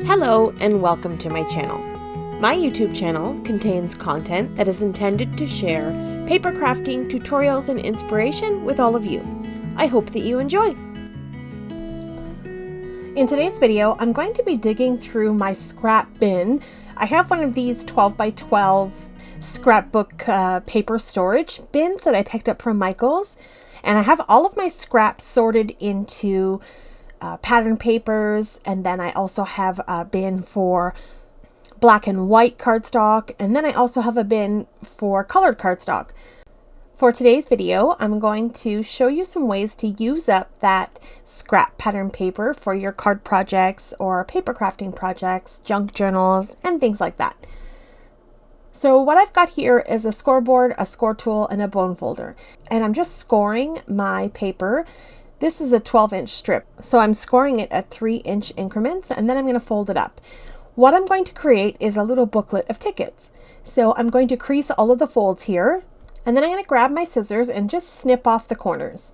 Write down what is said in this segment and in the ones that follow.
Hello and welcome to my channel. My YouTube channel contains content that is intended to share paper crafting tutorials and inspiration with all of you. I hope that you enjoy. In today's video, I'm going to be digging through my scrap bin. I have one of these 12 by 12 scrapbook paper storage bins that I picked up from Michael's, and I have all of my scraps sorted into pattern papers, and then I also have a bin for black and white cardstock, and then I also have a bin for colored cardstock. For today's video, I'm going to show you some ways to use up that scrap pattern paper for your card projects or paper crafting projects, junk journals, and things like that. So what I've got here is a scoreboard, a score tool, and a bone folder, and I'm just scoring my paper. This is a 12-inch strip, so I'm scoring it at 3-inch increments, and then I'm going to fold it up. What I'm going to create is a little booklet of tickets. So I'm going to crease all of the folds here, and then I'm going to grab my scissors and just snip off the corners.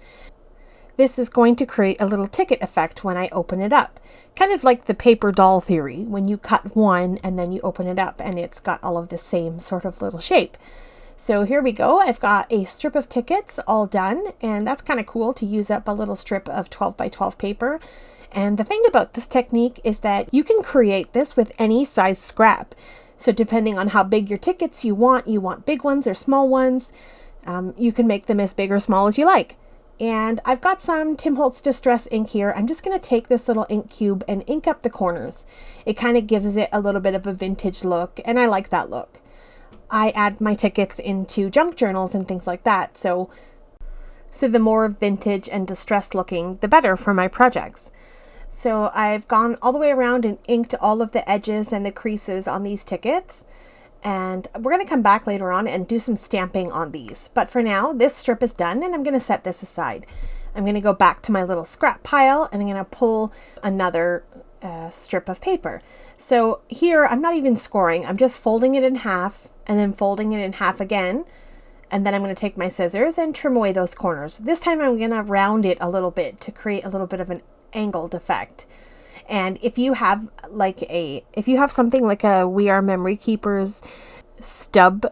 This is going to create a little ticket effect when I open it up. Kind of like the paper doll theory, when you cut one and then you open it up and it's got all of the same sort of little shape. So here we go. I've got a strip of tickets all done, and that's kind of cool to use up a little strip of 12 by 12 paper. And the thing about this technique is that you can create this with any size scrap. So depending on how big your tickets you want big ones or small ones, you can make them as big or small as you like. And I've got some Tim Holtz Distress ink here. I'm just going to take this little ink cube and ink up the corners. It kind of gives it a little bit of a vintage look, and I like that look. I add my tickets into junk journals and things like that, so the more vintage and distressed looking, the better for my projects. So I've gone all the way around and inked all of the edges and the creases on these tickets, and we're going to come back later on and do some stamping on these. But for now, this strip is done, and I'm going to set this aside. I'm going to go back to my little scrap pile, and I'm going to pull another strip of paper. So here I'm not even scoring, I'm just folding it in half and then folding it in half again, and then I'm going to take my scissors and trim away those corners. This time I'm going to round it a little bit to create a little bit of an angled effect. And if you have something like a We Are Memory Keepers stub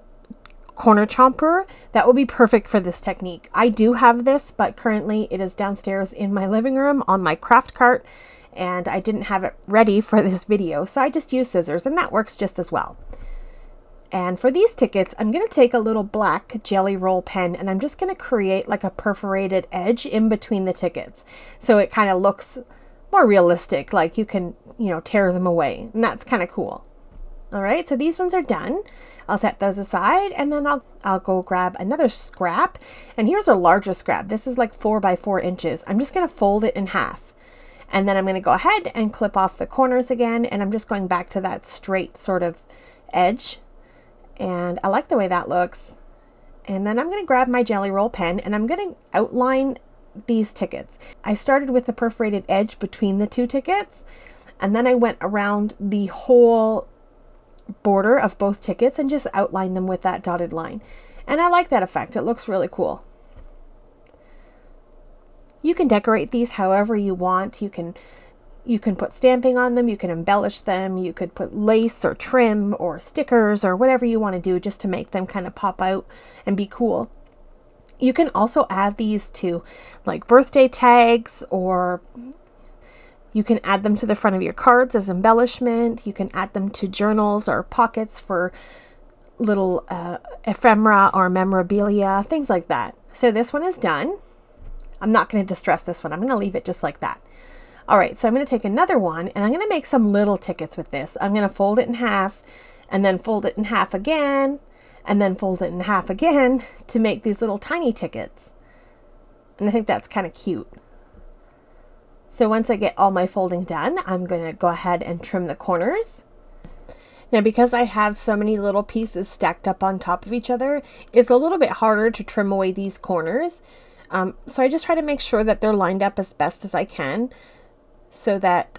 corner chomper, that would be perfect for this technique. I do have this, but currently it is downstairs in my living room on my craft cart, and I didn't have it ready for this video, so I just use scissors, and that works just as well. And for these tickets, I'm going to take a little black jelly roll pen, and I'm just going to create like a perforated edge in between the tickets, so it kind of looks more realistic, like you can, tear them away, and that's kind of cool. All right, so these ones are done. I'll set those aside, and then I'll go grab another scrap, and here's a larger scrap. This is like 4 by 4 inches. I'm just going to fold it in half. And then I'm going to go ahead and clip off the corners again, and I'm just going back to that straight sort of edge. And I like the way that looks. And then I'm going to grab my jelly roll pen, and I'm going to outline these tickets. I started with the perforated edge between the two tickets, and then I went around the whole border of both tickets and just outlined them with that dotted line. And I like that effect. It looks really cool. You can decorate these however you want. You can put stamping on them, you can embellish them, you could put lace or trim or stickers or whatever you want to do just to make them kind of pop out and be cool. You can also add these to like birthday tags, or you can add them to the front of your cards as embellishment. You can add them to journals or pockets for little ephemera or memorabilia, things like that. So this one is done. I'm not going to distress this one. I'm going to leave it just like that. All right, so I'm going to take another one, and I'm going to make some little tickets with this. I'm going to fold it in half, and then fold it in half again, and then fold it in half again to make these little tiny tickets. And I think that's kind of cute. So once I get all my folding done, I'm going to go ahead and trim the corners. Now, because I have so many little pieces stacked up on top of each other, it's a little bit harder to trim away these corners. So I just try to make sure that they're lined up as best as I can so that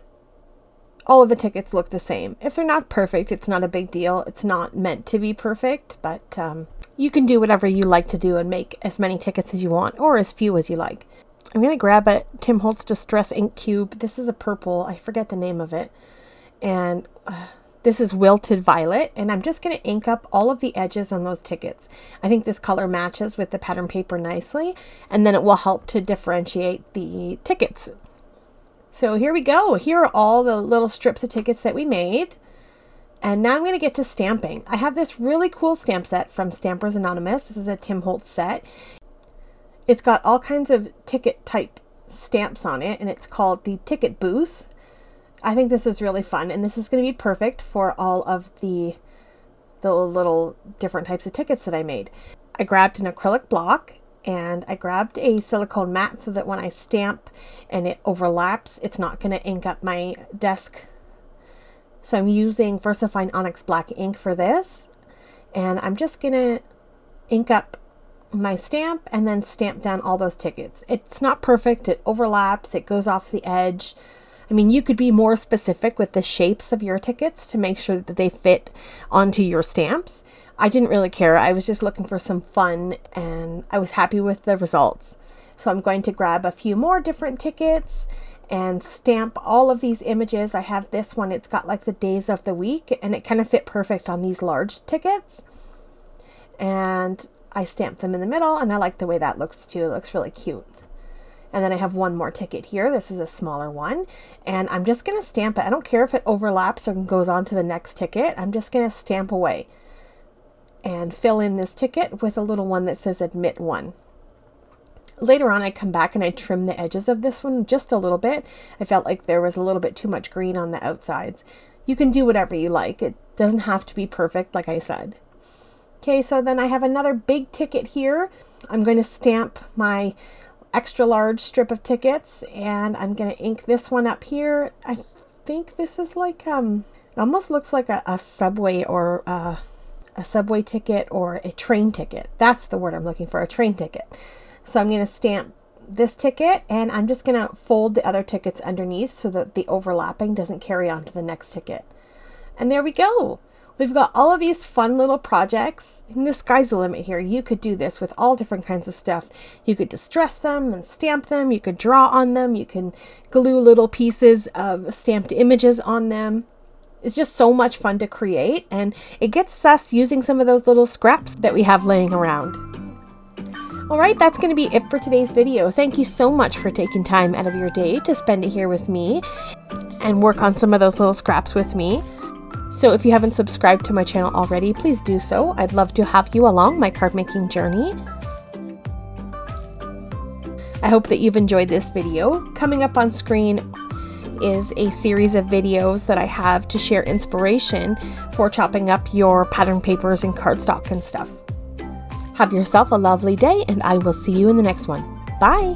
all of the tickets look the same. If they're not perfect, it's not a big deal. It's not meant to be perfect, but you can do whatever you like to do and make as many tickets as you want, or as few as you like. I'm going to grab a Tim Holtz Distress ink cube. This is a purple. I forget the name of it. And this is Wilted Violet, and I'm just going to ink up all of the edges on those tickets. I think this color matches with the pattern paper nicely, and then it will help to differentiate the tickets. So here we go. Here are all the little strips of tickets that we made. And now I'm going to get to stamping. I have this really cool stamp set from Stampers Anonymous. This is a Tim Holtz set. It's got all kinds of ticket type stamps on it, and it's called the Ticket Booth. I think this is really fun, and this is going to be perfect for all of the little different types of tickets that I made. I grabbed an acrylic block, and I grabbed a silicone mat so that when I stamp and it overlaps, it's not going to ink up my desk. So I'm using VersaFine Onyx Black ink for this, and I'm just going to ink up my stamp and then stamp down all those tickets. It's not perfect, it overlaps, it goes off the edge. I mean, you could be more specific with the shapes of your tickets to make sure that they fit onto your stamps. I didn't really care. I was just looking for some fun, and I was happy with the results. So I'm going to grab a few more different tickets and stamp all of these images. I have this one, it's got like the days of the week, and it kind of fit perfect on these large tickets. And I stamped them in the middle, and I like the way that looks too. It looks really cute. And then I have one more ticket here. This is a smaller one, and I'm just going to stamp it. I don't care if it overlaps or goes on to the next ticket. I'm just going to stamp away and fill in this ticket with a little one that says Admit 1. Later on, I come back and I trim the edges of this one just a little bit. I felt like there was a little bit too much green on the outsides. You can do whatever you like. It doesn't have to be perfect, like I said. Okay, so then I have another big ticket here. I'm going to stamp my extra large strip of tickets, and I'm going to ink this one up here. I think this is like, it almost looks like a subway or a subway ticket or a train ticket. That's the word I'm looking for, a train ticket. So I'm going to stamp this ticket, and I'm just going to fold the other tickets underneath so that the overlapping doesn't carry on to the next ticket. And there we go. We've got all of these fun little projects, and the sky's the limit here. You could do this with all different kinds of stuff. You could distress them and stamp them. You could draw on them. You can glue little pieces of stamped images on them. It's just so much fun to create, and it gets us using some of those little scraps that we have laying around. All right, that's going to be it for today's video. Thank you so much for taking time out of your day to spend it here with me and work on some of those little scraps with me. So if you haven't subscribed to my channel already, please do so. I'd love to have you along my card making journey. I hope that you've enjoyed this video. Coming up on screen is a series of videos that I have to share inspiration for chopping up your pattern papers and cardstock and stuff. Have yourself a lovely day, and I will see you in the next one. Bye!